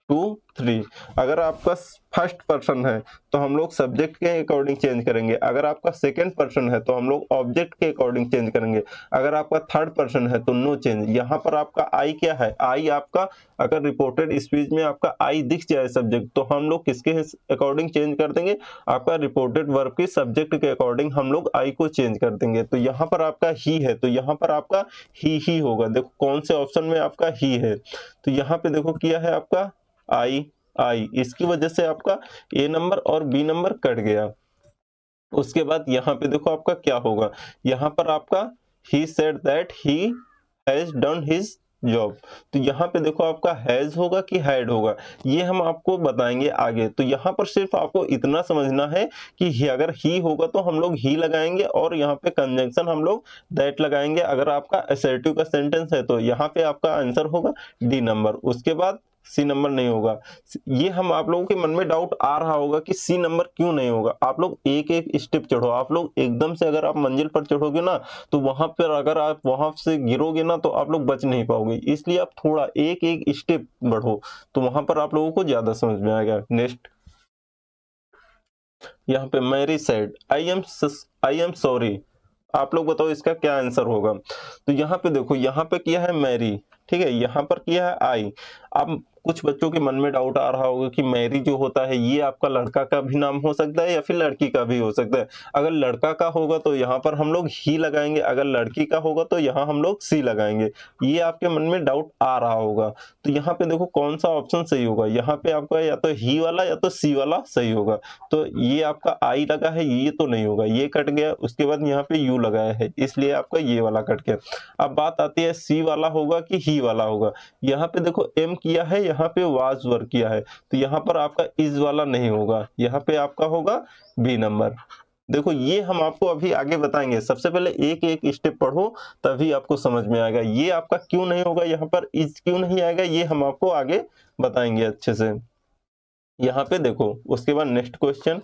2 3। अगर आपका फर्स्ट पर्सन है तो हम लोग सब्जेक्ट के अकॉर्डिंग चेंज करेंगे, अगर आपका सेकंड पर्सन है तो हम लोग ऑब्जेक्ट के अकॉर्डिंग चेंज करेंगे, अगर आपका थर्ड पर्सन है तो नो चेंज। यहाँ पर आपका आई क्या है, आई आपका अगर रिपोर्टेड स्पीच में आपका आई दिख जाए सब्जेक्ट, तो हम लोग किसके अकॉर्डिंग चेंज कर देंगे, आपका रिपोर्टेड वर्ब के सब्जेक्ट के अकॉर्डिंग हम लोग आई को चेंज कर देंगे। तो यहाँ पर आपका ही है तो यहाँ पर आपका ही होगा। देखो कौन से ऑप्शन में आपका ही है, तो यहाँ पे देखो किया है आपका आई, इसकी वजह से आपका ए नंबर और बी नंबर कट गया। उसके बाद यहाँ पे देखो आपका क्या होगा, यहाँ पर आपका ही said that he has done his job, तो यहाँ पे देखो आपका हैज होगा कि हैड होगा, ये हम आपको बताएंगे आगे। तो यहाँ पर सिर्फ आपको इतना समझना है कि अगर ही होगा तो हम लोग ही लगाएंगे और यहाँ पे कंजंक्शन हम लोग दैट लगाएंगे। अगर आपका असर्टिव का सेंटेंस है तो यहाँ पे आपका आंसर होगा डी नंबर, उसके बाद सी नंबर नहीं होगा। ये हम आप लोगों के मन में डाउट आ रहा होगा कि सी नंबर क्यों नहीं होगा। आप लोग एक एक स्टेप चढ़ो, आप लोग एकदम से अगर आप मंजिल पर चढ़ोगे ना तो वहां पर अगर आप वहां से गिरोगे ना तो आप लोग बच नहीं पाओगे, इसलिए आप थोड़ा एक एक स्टेप बढ़ो तो वहां पर आप लोगों को ज्यादा समझ में आएगा। नेक्स्ट यहाँ पे Mary said I am sorry, आप लोग बताओ इसका क्या आंसर होगा। तो यहाँ पे देखो, यहाँ पे किया है मैरी, ठीक है, यहाँ पर किया है आई। अब कुछ बच्चों के मन में डाउट आ रहा होगा कि मैरी जो होता है ये आपका लड़का का भी नाम हो सकता है या फिर लड़की का भी हो सकता है। अगर लड़का का होगा तो यहाँ पर हम लोग ही लगाएंगे, अगर लड़की का होगा तो यहाँ हम लोग सी लगाएंगे। ये आपके मन में डाउट आ रहा होगा। तो यहाँ पे देखो कौन सा ऑप्शन सही होगा, यहाँ पे आपका या तो ही वाला या तो सी वाला सही होगा। तो ये आपका आई लगा है, ये तो नहीं होगा, ये कट गया। उसके बाद यहाँ पे यू लगाया है इसलिए आपका ये वाला कट गया। अब बात आती है सी वाला होगा कि ही वाला होगा। यहाँ पे देखो एम किया है, यहाँ पे वाज वर्क किया है, तो यहाँ पर आपका इज वाला नहीं होगा, यहाँ पे आपका होगा बी नंबर। देखो ये हम आपको अभी आगे बताएंगे, सबसे पहले एक एक स्टेप पढ़ो तभी आपको समझ में आएगा। ये आपका क्यों नहीं होगा, यहाँ पर इज क्यों नहीं आएगा, ये हम आपको आगे बताएंगे अच्छे से। यहाँ पे देखो उसके बाद नेक्स्ट क्वेश्चन,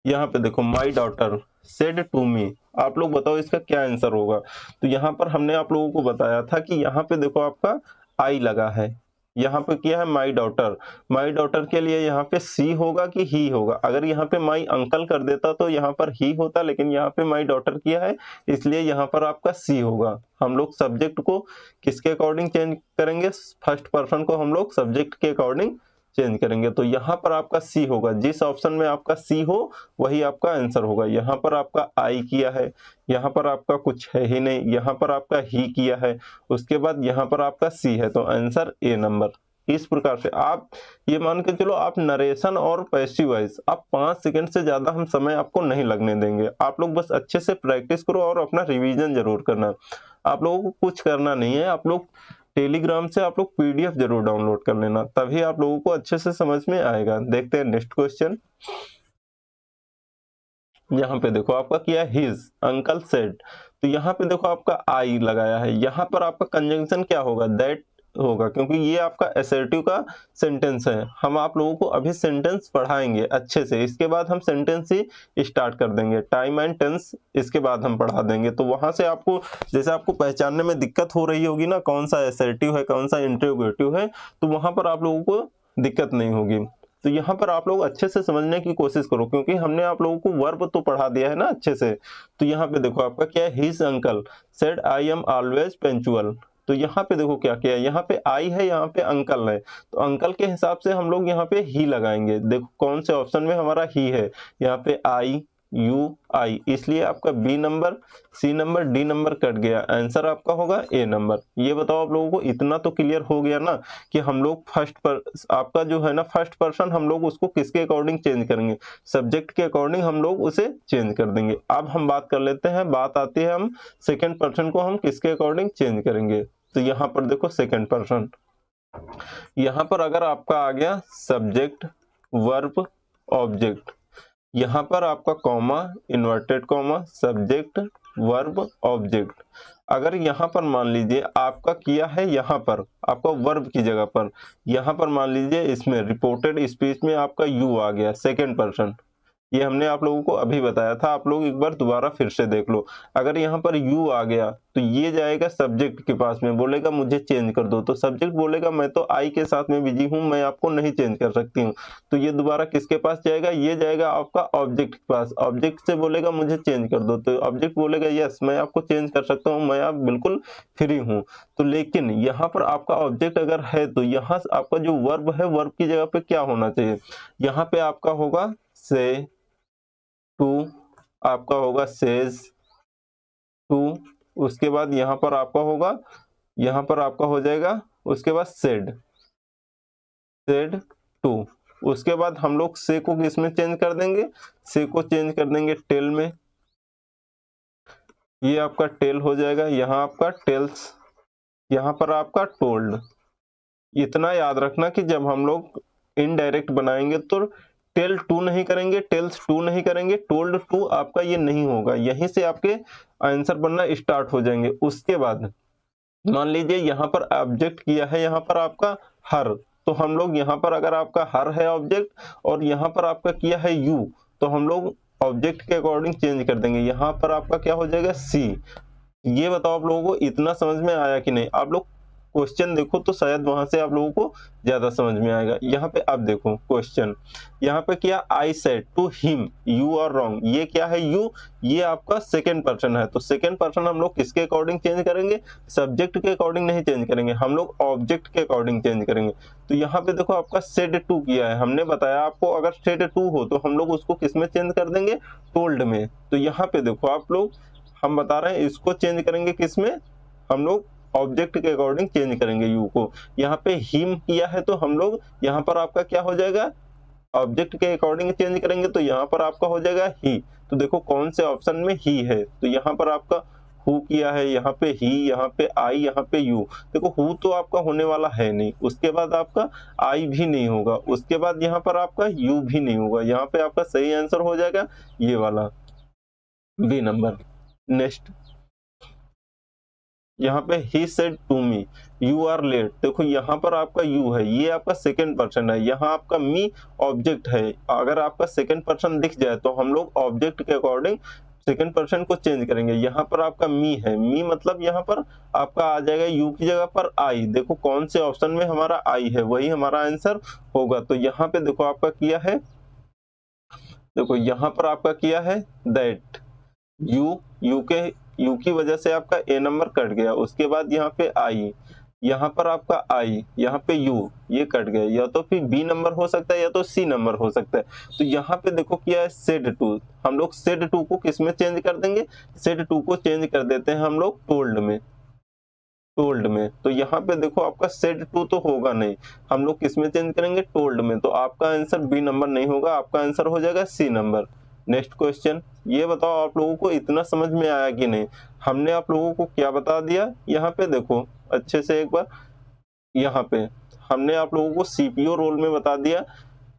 यहाँ पे देखो my daughter said to me, आप लोग बताओ इसका क्या आंसर होगा। तो यहाँ पर हमने आप लोगों को बताया था कि यहाँ पे देखो आपका आई लगा है, यहाँ पे किया है माई डॉटर के लिए यहाँ पे सी होगा कि ही होगा। अगर यहाँ पे माई अंकल कर देता तो यहाँ पर ही होता, लेकिन यहाँ पे माई डॉटर किया है इसलिए यहाँ पर आपका सी होगा। हम लोग सब्जेक्ट को किसके अकॉर्डिंग चेंज करेंगे, फर्स्ट पर्सन को हम लोग सब्जेक्ट के अकॉर्डिंग चेंज करेंगे। तो यहाँ पर आपका सी होगा, जिस ऑप्शन में आपका सी हो वही आपका आंसर होगा। यहाँ पर आपका आई किया है, यहाँ पर आपका कुछ है ही नहीं, यहाँ पर आपका ही किया है, उसके बाद यहाँ पर आपका सी है, तो आंसर ए नंबर। इस प्रकार से आप ये मान के चलो, आप नरेशन और पैसिव वॉइस आप 5 सेकंड से ज्यादा हम समय आपको नहीं लगने देंगे। आप लोग बस अच्छे से प्रैक्टिस करो और अपना रिवीजन जरूर करना। आप लोगों को कुछ करना नहीं है, आप लोग टेलीग्राम से आप लोग पीडीएफ जरूर डाउनलोड कर लेना, तभी आप लोगों को अच्छे से समझ में आएगा। देखते हैं नेक्स्ट क्वेश्चन। यहाँ पे देखो आपका किया हिज अंकल सेड, तो यहाँ पे देखो आपका आई लगाया है, यहाँ पर आपका कंजंक्शन क्या होगा, दैट होगा, क्योंकि ये आपका असर्टिव का सेंटेंस है। हम आप लोगों को अभी सेंटेंस पढ़ाएंगे अच्छे से, इसके बाद हम सेंटेंस ही स्टार्ट कर देंगे, टाइम एंड टेंस इसके बाद हम पढ़ा देंगे। तो वहां से आपको जैसे आपको पहचानने में दिक्कत हो रही होगी ना, कौन सा असर्टिव है कौन सा इंटरोगेटिव है, तो वहां पर आप लोगों को दिक्कत नहीं होगी। तो यहाँ पर आप लोग अच्छे से समझने की कोशिश करो, क्योंकि हमने आप लोगों को वर्ब तो पढ़ा दिया है ना अच्छे से। तो यहाँ पे देखो आपका क्या है, his uncle said I am always punctual, तो यहाँ पे देखो क्या किया, यहाँ पे आई है, यहाँ पे अंकल है, तो अंकल के हिसाब से हम लोग यहाँ पे ही लगाएंगे। देखो कौन से ऑप्शन में हमारा ही है, यहाँ पे आई यू आई, इसलिए आपका B number, C number, D number cut गया, आंसर आपका होगा ए नंबर। ये बताओ आप लोगों को इतना तो क्लियर हो गया ना कि हम लोग आपका जो है ना फर्स्ट पर्सन हम लोग उसको किसके अकॉर्डिंग चेंज करेंगे, सब्जेक्ट के अकॉर्डिंग हम लोग उसे चेंज कर देंगे। अब हम बात कर लेते हैं, बात आती है हम सेकेंड पर्सन को हम किसके अकॉर्डिंग चेंज करेंगे। तो यहाँ पर देखो सेकेंड पर्सन, यहाँ पर अगर आपका आ गया सब्जेक्ट वर्ब ऑब्जेक्ट, यहाँ पर आपका comma inverted comma subject verb object, अगर यहाँ पर मान लीजिए आपका किया है यहाँ पर आपका वर्ब की जगह पर, यहाँ पर मान लीजिए इसमें रिपोर्टेड स्पीच में आपका यू आ गया सेकेंड पर्सन, ये हमने आप लोगों को अभी बताया था, आप लोग एक बार दोबारा फिर से देख लो। अगर यहाँ पर यू आ गया तो ये जाएगा सब्जेक्ट के पास में, बोलेगा मुझे चेंज कर दो, तो सब्जेक्ट बोलेगा मैं तो आई के साथ में बिजी हूँ, मैं आपको नहीं चेंज कर सकती हूँ, तो ये दोबारा किसके पास जाएगा, ये जाएगा आपका ऑब्जेक्ट के पास, ऑब्जेक्ट से बोलेगा मुझे चेंज कर दो, तो ऑब्जेक्ट बोलेगा यस मैं आपको चेंज कर सकता हूँ, मैं आप बिल्कुल फ्री हूँ। तो लेकिन यहाँ पर आपका ऑब्जेक्ट अगर है तो यहाँ आपका जो वर्ब है, वर्ब की जगह पे क्या होना चाहिए, यहाँ पे आपका होगा से टू, आपका होगा सेज टू, उसके बाद यहाँ पर आपका होगा, यहाँ पर आपका हो जाएगा उसके बाद सेड टू, उसके बाद हम लोग से को किस में चेंज कर देंगे, से को चेंज कर देंगे टेल में, ये आपका टेल हो जाएगा, यहाँ आपका टेल्स, यहाँ पर आपका टोल्ड। इतना याद रखना कि जब हम लोग इनडायरेक्ट बनाएंगे तो टेल टू नहीं करेंगे, टेल्स टू नहीं करेंगे, टोल्ड टू आपका ये नहीं होगा, यहीं से आपके आंसर बनना स्टार्ट हो जाएंगे। उसके बाद मान लीजिए यहाँ पर ऑब्जेक्ट किया है यहाँ पर आपका हर, तो हम लोग यहाँ पर अगर आपका हर है ऑब्जेक्ट और यहाँ पर आपका किया है यू, तो हम लोग ऑब्जेक्ट के अकॉर्डिंग चेंज कर देंगे, यहाँ पर आपका क्या हो जाएगा सी। ये बताओ आप लोगों को इतना समझ में आया कि नहीं, आप लोग क्वेश्चन देखो तो शायद वहां से आप लोगों को ज्यादा समझ में आएगा। यहाँ पे अब देखो क्वेश्चन, यहाँ पे क्या I said to him you are wrong, ये क्या है यू, ये आपका सेकेंड पर्सन है, तो सेकेंड पर्सन हम लोग किसके अकॉर्डिंग चेंज करेंगे, सब्जेक्ट के अकॉर्डिंग नहीं चेंज करेंगे, हम लोग ऑब्जेक्ट के अकॉर्डिंग चेंज करेंगे। तो यहाँ पे देखो आपका सेड टू किया है, हमने बताया आपको अगर सेड टू हो तो हम लोग उसको किस में चेंज कर देंगे, टोल्ड में। तो यहाँ पे देखो आप लोग हम बता रहे हैं इसको चेंज करेंगे किस में, हम लोग ऑब्जेक्ट के अकॉर्डिंग चेंज करेंगे यू को। यहाँ पे हिम किया है तो हम लोग यहाँ पर आपका क्या हो जाएगा, ऑब्जेक्ट के अकॉर्डिंग चेंज करेंगे, तो यहाँ पर आपका हो जाएगा ही। तो देखो कौन से ऑप्शन में ही है, तो यहाँ पर आपका हु किया है, यहाँ पे ही, यहाँ पे आई, यहाँ पे यू। देखो हु तो आपका होने वाला है नहीं, उसके बाद आपका आई भी नहीं होगा, उसके बाद यहाँ पर आपका यू भी नहीं होगा, यहाँ पे आपका सही आंसर हो जाएगा ये वाला बी नंबर। नेक्स्ट यहाँ पे he said to me you are late, देखो यहाँ पर आपका यू है, ये आपका सेकेंड पर्सन है, यहाँ आपका मी ऑब्जेक्ट है। अगर आपका सेकेंड पर्सन दिख जाए तो हम लोग ऑब्जेक्ट के अकॉर्डिंग सेकेंड पर्सन को चेंज करेंगे। यहाँ पर आपका मी है, मी मतलब यहाँ पर आपका आ जाएगा यू की जगह पर आई। देखो कौन से ऑप्शन में हमारा आई है, वही हमारा आंसर होगा। तो यहाँ पे देखो आपका किया है, देखो यहाँ पर आपका किया है दैट, यू की वजह से आपका ए नंबर कट गया। उसके बाद यहाँ पे आई, यहाँ पर आपका आई, यहाँ पे यू, ये कट गया, या तो फिर बी नंबर हो सकता है या तो सी नंबर हो सकता है। तो यहाँ पे देखो क्या है सेड टू, हम लोग सेड टू को किस में चेंज कर देंगे, सेड टू को चेंज कर देते हैं हम लोग टोल्ड में, टोल्ड में। तो यहाँ पे देखो आपका सेड टू तो होगा नहीं, हम लोग किस में चेंज करेंगे, टोल्ड में। तो आपका आंसर बी नंबर नहीं होगा, आपका आंसर हो जाएगा सी नंबर। नेक्स्ट क्वेश्चन, ये बताओ आप लोगों को इतना समझ में आया कि नहीं, हमने आप लोगों को क्या बता दिया, यहाँ पे देखो अच्छे से एक बार, यहाँ पे हमने आप लोगों को सीपीओ रोल में बता दिया,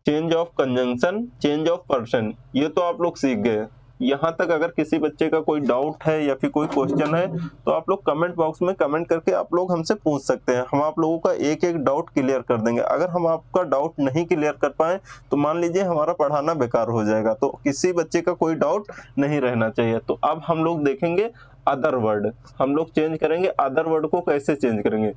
change of conjunction, change of person, ये तो आप लोग सीख गए। यहाँ तक अगर किसी बच्चे का कोई डाउट है या फिर कोई क्वेश्चन है तो आप लोग कमेंट बॉक्स में कमेंट करके आप लोग हमसे पूछ सकते हैं, हम आप लोगों का एक एक डाउट क्लियर कर देंगे। अगर हम आपका डाउट नहीं क्लियर कर पाए तो मान लीजिए हमारा पढ़ाना बेकार हो जाएगा, तो किसी बच्चे का कोई डाउट नहीं रहना चाहिए। तो अब हम लोग देखेंगे अदर वर्ड, हम लोग चेंज करेंगे। अदर वर्ड को कैसे चेंज करेंगे,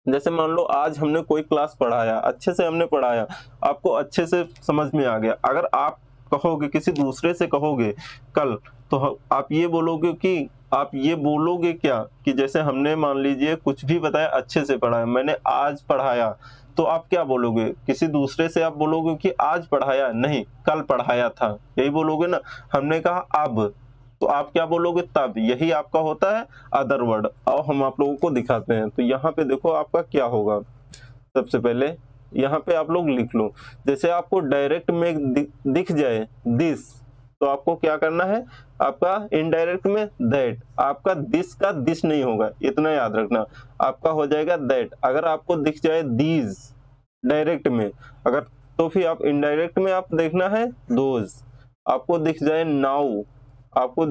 जैसे मान लो आज हमने कोई क्लास पढ़ाया, अच्छे से हमने पढ़ाया, आपको अच्छे से समझ में आ गया, अगर आप कहोगे किसी दूसरे से कहोगे कल तो आप ये बोलोगे कि आप ये बोलोगे क्या कि जैसे हमने मान लीजिए कुछ भी बताया, अच्छे से पढ़ाया, मैंने आज पढ़ाया, तो आप क्या बोलोगे? किसी दूसरे से आप बोलोगे कि आज पढ़ाया? नहीं, कल पढ़ाया था, यही बोलोगे ना। हमने कहा अब, तो आप क्या बोलोगे? तब। यही आपका होता है अदर वर्ड। और हम आप लोगों को दिखाते हैं। तो यहाँ पे देखो आपका क्या होगा। सबसे पहले यहाँ पे आप लोग लिख लो। जैसे आपको डायरेक्ट में दिख जाए दिस, तो आपको क्या करना है? आपका इनडायरेक्ट में दैट। आपका दिस का दिस नहीं होगा, इतना याद रखना। आपका हो जाएगा दैट। अगर आपको दिख जाए दीज डायरेक्ट में, अगर, तो फिर आप इनडायरेक्ट में आप देखना है दोज। आपको दिख जाए नाउ, आपको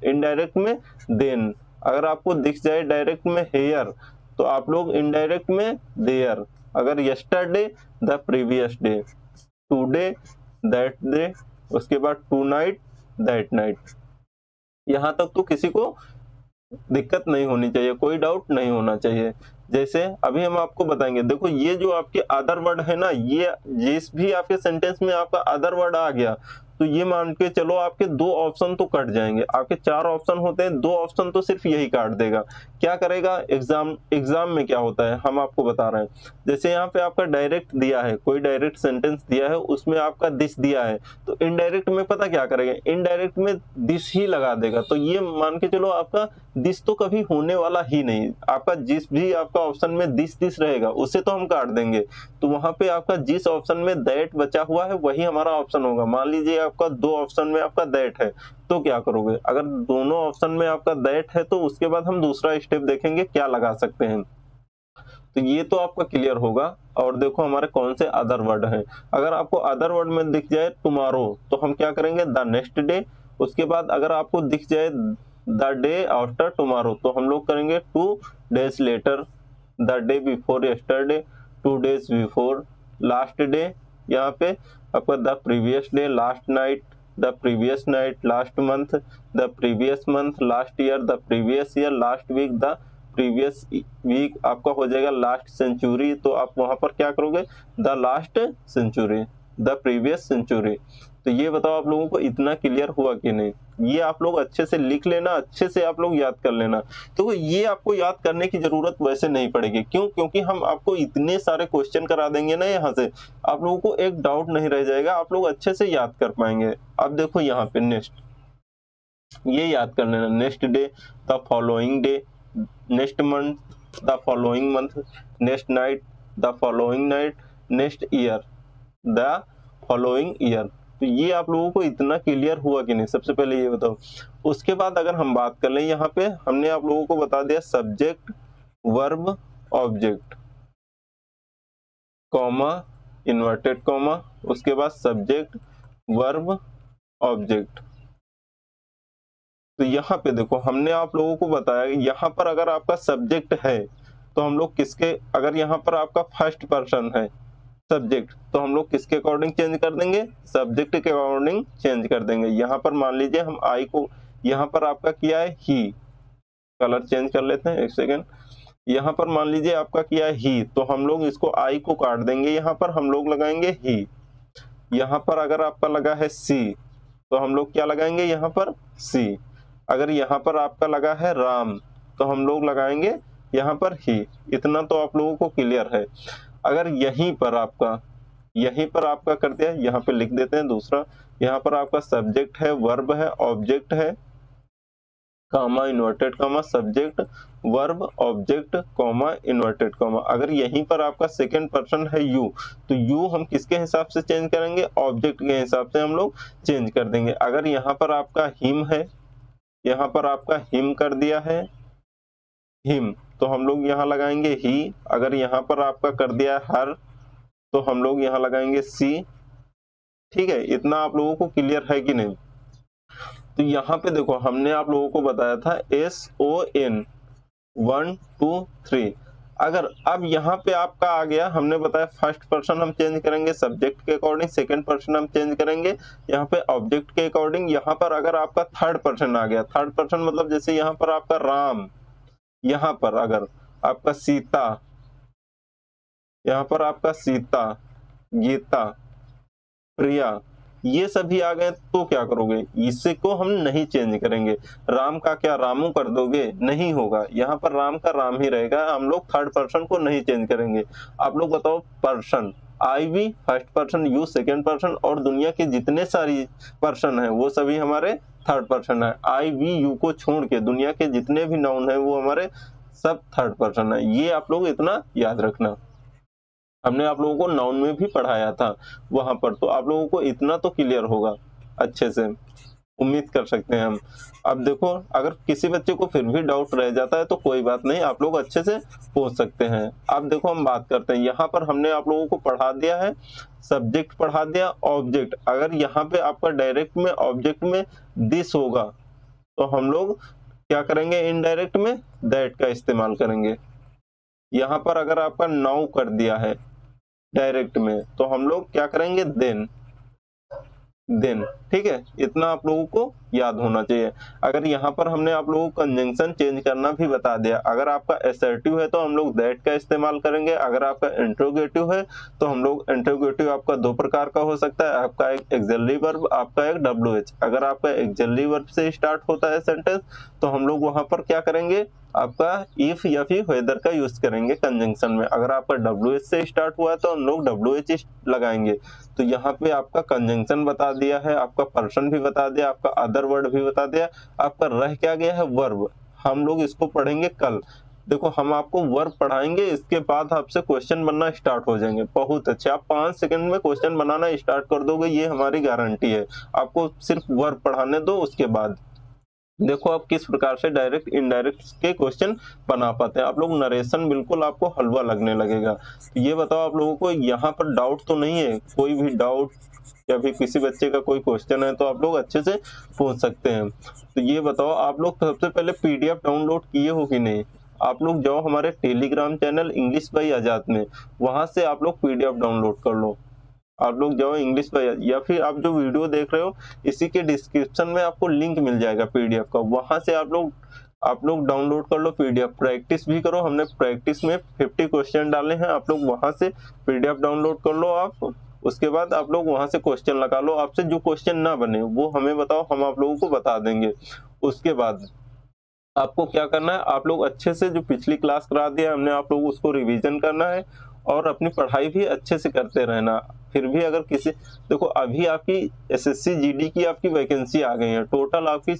इनडायरेक्ट में देन। अगर आपको दिख जाए डायरेक्ट में हेयर, तो आप लोग इनडायरेक्ट में देयर। अगर yesterday, the previous day, today, that day, उसके बाद टू नाइट, दैट नाइट। यहाँ तक तो किसी को दिक्कत नहीं होनी चाहिए, कोई डाउट नहीं होना चाहिए। जैसे अभी हम आपको बताएंगे, देखो ये जो आपके अदर वर्ड है ना, ये जिस भी आपके सेंटेंस में आपका अदर वर्ड आ गया, तो ये मान के चलो आपके 2 ऑप्शन तो कट जाएंगे। आपके 4 ऑप्शन होते हैं, 2 ऑप्शन तो सिर्फ यही काट देगा। क्या करेगा? एग्जाम में क्या होता है हम आपको बता रहे हैं। जैसे यहाँ पे आपका डायरेक्ट दिया है, कोई डायरेक्ट सेंटेंस दिया है, उसमें आपका दिस दिया है, तो इनडायरेक्ट में पता क्या करेगा? इनडायरेक्ट में दिस ही लगा देगा। तो ये मान के चलो आपका दिस तो कभी होने वाला ही नहीं। आपका जिस भी आपका ऑप्शन में दिस रहेगा, उसे तो हम काट देंगे। तो वहां पे आपका जिस ऑप्शन में दैट बचा हुआ है, वही हमारा ऑप्शन होगा। मान लीजिए आपका 2 ऑप्शन में आपका दैट है, तो क्या करोगे? अगर दोनों ऑप्शन में आपका दैट है, तो उसके बाद हम दूसरा स्टेप देखेंगे क्या लगा सकते हैं। तो ये तो आपका क्लियर होगा। और देखो हमारे कौन से अदर वर्ड हैं। अगर आपको अदर वर्ड में दिख जाए टुमारो, तो हम क्या करेंगे? The next day. उसके बाद अगर आपको दिख जाए द डे आफ्टर टुमारो, तो हम लोग करेंगे 2 days later, the day before yesterday, 2 days before, last day, यहाँ पे आपका the previous day, last night, the previous night, last month, the previous month, last year, the previous year, last week, the previous week. आपका हो जाएगा last century, तो आप वहां पर क्या करोगे? The last century, the previous century. तो ये बताओ आप लोगों को इतना क्लियर हुआ कि नहीं? ये आप लोग अच्छे से लिख लेना, अच्छे से आप लोग याद कर लेना। तो ये आपको याद करने की जरूरत वैसे नहीं पड़ेगी। क्यों? क्योंकि हम आपको इतने सारे क्वेश्चन करा देंगे ना यहाँ से, आप लोगों को एक डाउट नहीं रह जाएगा, आप लोग अच्छे से याद कर पाएंगे। अब देखो यहाँ पे नेक्स्ट, ये याद कर लेना। Next day, the following day, next month, the following month, next night, the following night, next year, the following year. तो ये आप लोगों को इतना क्लियर हुआ कि नहीं? सबसे पहले ये बताओ। उसके बाद अगर हम बात कर लें, यहाँ पे हमने आप लोगों को बता दिया subject, verb, object, comma, inverted comma, उसके बाद सब्जेक्ट, वर्ब, ऑब्जेक्ट। तो यहाँ पे देखो हमने आप लोगों को बताया, यहाँ पर अगर आपका सब्जेक्ट है, तो हम लोग किसके, अगर यहाँ पर आपका फर्स्ट पर्सन है सब्जेक्ट, तो हम लोग किसके अकॉर्डिंग चेंज कर देंगे? सब्जेक्ट के अकॉर्डिंग चेंज कर देंगे। यहाँ पर मान लीजिए हम आई को, यहाँ पर आपका किया है ही, कलर चेंज कर लेते हैं एक सेकेंड। यहाँ पर मान लीजिए आपका किया है ही, तो हम लोग इसको आई को काट देंगे, यहाँ पर हम लोग लगाएंगे ही। यहाँ पर अगर आपका लगा है सी, तो हम लोग क्या लगाएंगे? यहाँ पर सी। अगर यहाँ पर आपका लगा है राम, तो हम लोग लगाएंगे यहाँ पर ही। इतना तो आप लोगों को क्लियर है। अगर यहीं पर आपका कर दिया, यहाँ पे लिख देते हैं दूसरा। यहाँ पर आपका सब्जेक्ट है, वर्ब है, ऑब्जेक्ट है, comma, inverted comma, subject, verb, object, comma, inverted comma. अगर यहीं पर आपका सेकंड पर्सन है यू, तो यू हम किसके हिसाब से चेंज करेंगे? ऑब्जेक्ट के हिसाब से हम लोग चेंज कर देंगे। अगर यहाँ पर आपका हिम है, यहाँ पर आपका हिम कर दिया है हिम, तो हम लोग यहाँ लगाएंगे ही। अगर यहाँ पर आपका कर दिया है हर, तो हम लोग यहाँ लगाएंगे सी। ठीक है, इतना आप लोगों को क्लियर है कि नहीं? तो यहाँ पे देखो हमने आप लोगों को बताया था SON 1 2 3। अगर अब यहाँ पे आपका आ गया, हमने बताया फर्स्ट पर्सन हम चेंज करेंगे सब्जेक्ट के अकॉर्डिंग, सेकंड पर्सन हम चेंज करेंगे यहाँ पे ऑब्जेक्ट के अकॉर्डिंग। यहाँ पर अगर आपका थर्ड पर्सन आ गया, थर्ड पर्सन मतलब जैसे यहाँ पर आपका राम, यहाँ पर अगर आपका सीता, यहाँ पर आपका सीता, गीता, प्रिया, ये सभी आ गए तो क्या करोगे, इसको हम नहीं चेंज करेंगे। राम का क्या रामू कर दोगे, नहीं होगा, यहाँ पर राम का राम ही रहेगा, हम लोग थर्ड पर्सन को नहीं चेंज करेंगे। आप लोग बताओ, person, I we first person, you second person, और दुनिया के जितने सारी पर्सन है वो सभी हमारे थर्ड पर्सन है। आई वी यू को छोड़ के दुनिया के जितने भी नाउन है वो हमारे सब थर्ड पर्सन है। ये आप लोग इतना याद रखना, हमने आप लोगों को नाउन में भी पढ़ाया था वहां पर, तो आप लोगों को इतना तो क्लियर होगा अच्छे से, उम्मीद कर सकते हैं हम। अब देखो, अगर किसी बच्चे को फिर भी डाउट रह जाता है तो कोई बात नहीं, आप लोग अच्छे से पूछ सकते हैं। अब देखो हम बात करते हैं, यहाँ पर हमने आप लोगों को पढ़ा दिया है, सब्जेक्ट पढ़ा दिया, ऑब्जेक्ट। अगर यहाँ पे आपका डायरेक्ट में ऑब्जेक्ट में दिस होगा तो हम लोग क्या करेंगे, इनडायरेक्ट में दैट का इस्तेमाल करेंगे। यहाँ पर अगर आपका नाउ कर दिया है डायरेक्ट में तो हम लोग क्या करेंगे, देन। ठीक है, इतना आप लोगों को याद होना चाहिए। अगर यहाँ पर हमने आप लोगों को कंजंक्शन चेंज करना भी बता दिया, अगर आपका असर्टिव है तो हम लोग दैट का इस्तेमाल करेंगे, अगर आपका इंट्रोगेटिव है तो हम लोग, इंट्रोगेटिव आपका दो प्रकार का हो सकता है, आपका एक एक्सिलरी वर्ब, आपका एक WH। अगर आपका एक्सिलरी वर्ब से स्टार्ट होता है सेंटेंस तो हम लोग वहां पर क्या करेंगे, आपका इफ या फिर वेदर का यूज करेंगे कंजंक्शन में। अगर आपका WH से स्टार्ट हुआ है तो हम लोग WH लगाएंगे। तो यहाँ पे आपका कंजंक्शन बता दिया है, आपका पर्सन भी बता दिया, आपका अदर वर्ड भी बता दिया, आपका रह क्या गया है, वर्ब। हम लोग इसको पढ़ेंगे कल। देखो हम आपको वर्ब पढ़ाएंगे, इसके बाद आपसे क्वेश्चन बनना स्टार्ट हो जाएंगे। बहुत अच्छे, आप 5 सेकंड में क्वेश्चन बनाना स्टार्ट कर दोगे, ये हमारी गारंटी है। आपको सिर्फ वर्ब पढ़ाने दो, उसके बाद देखो आप किस प्रकार से डायरेक्ट इनडायरेक्ट के क्वेश्चन बना पाते हैं। आप लोग नरेशन बिल्कुल आपको हलवा लगने लगेगा। ये बताओ आप लोगों को यहाँ पर डाउट तो नहीं है, कोई भी डाउट या फिर किसी बच्चे का कोई क्वेश्चन है तो आप लोग अच्छे से पूछ सकते हैं। तो ये बताओ, आप लोग सबसे पहले PDF डाउनलोड किए हो कि नहीं। आप लोग जाओ हमारे टेलीग्राम चैनल इंग्लिश बाय आजाद में, वहां से आप लोग PDF डाउनलोड कर लो। आप लोग जाओ इंग्लिश बाय, या फिर आप जो वीडियो देख रहे हो इसी के डिस्क्रिप्शन में आपको लिंक मिल जाएगा PDF का, वहां से आप लोग डाउनलोड कर लो PDF। प्रैक्टिस भी करो, हमने प्रैक्टिस में 50 क्वेश्चन डाले हैं, आप लोग वहां से PDF डाउनलोड कर लो आप। उसके बाद आप लोग वहां से क्वेश्चन लगा लो, आपसे जो क्वेश्चन ना बने वो हमें बताओ, हम आप लोगों को बता देंगे। उसके बाद आपको क्या करना है, आप लोग अच्छे से जो पिछली क्लास करा दिया हमने आप लोग उसको रिवीजन करना है और अपनी पढ़ाई भी अच्छे से करते रहना। फिर भी अगर किसी, देखो अभी आपकी SSC GD की आपकी वैकेंसी आ गई है, टोटल आपकी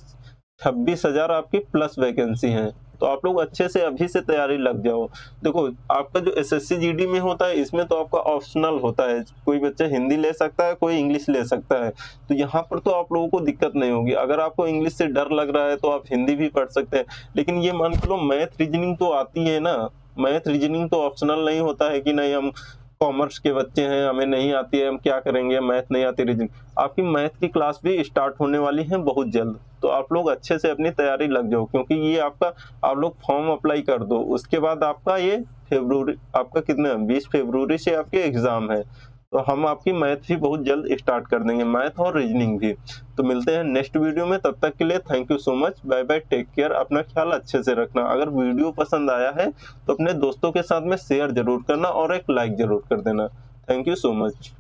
26,000 आपकी प्लस वैकेंसी है। तो आप लोग अच्छे से अभी से तैयारी लग जाओ। देखो आपका जो SSC GD में होता है इसमें तो आपका ऑप्शनल होता है, कोई बच्चा हिंदी ले सकता है, कोई इंग्लिश ले सकता है। तो यहाँ पर तो आप लोगों को दिक्कत नहीं होगी। अगर आपको इंग्लिश से डर लग रहा है तो आप हिंदी भी पढ़ सकते हैं, लेकिन ये मान लो मैथ रीजनिंग तो आती है ना। मैथ रीजनिंग तो ऑप्शनल नहीं होता है कि नहीं हम कॉमर्स के बच्चे हैं हमें नहीं आती है, हम क्या करेंगे, मैथ नहीं आती रीजनिंग। आपकी मैथ की क्लास भी स्टार्ट होने वाली है बहुत जल्द, तो आप लोग अच्छे से अपनी तैयारी लग जाओ, क्योंकि ये आपका, आप लोग फॉर्म अप्लाई कर दो, उसके बाद आपका ये फरवरी, आपका कितना 20 फरवरी से आपके एग्जाम है। तो हम आपकी मैथ भी बहुत जल्द स्टार्ट कर देंगे, मैथ और रीजनिंग भी। तो मिलते हैं नेक्स्ट वीडियो में, तब तक के लिए thank you so much, bye bye, take care, अपना ख्याल अच्छे से रखना। अगर वीडियो पसंद आया है तो अपने दोस्तों के साथ में शेयर जरूर करना और एक लाइक जरूर कर देना। Thank you so much.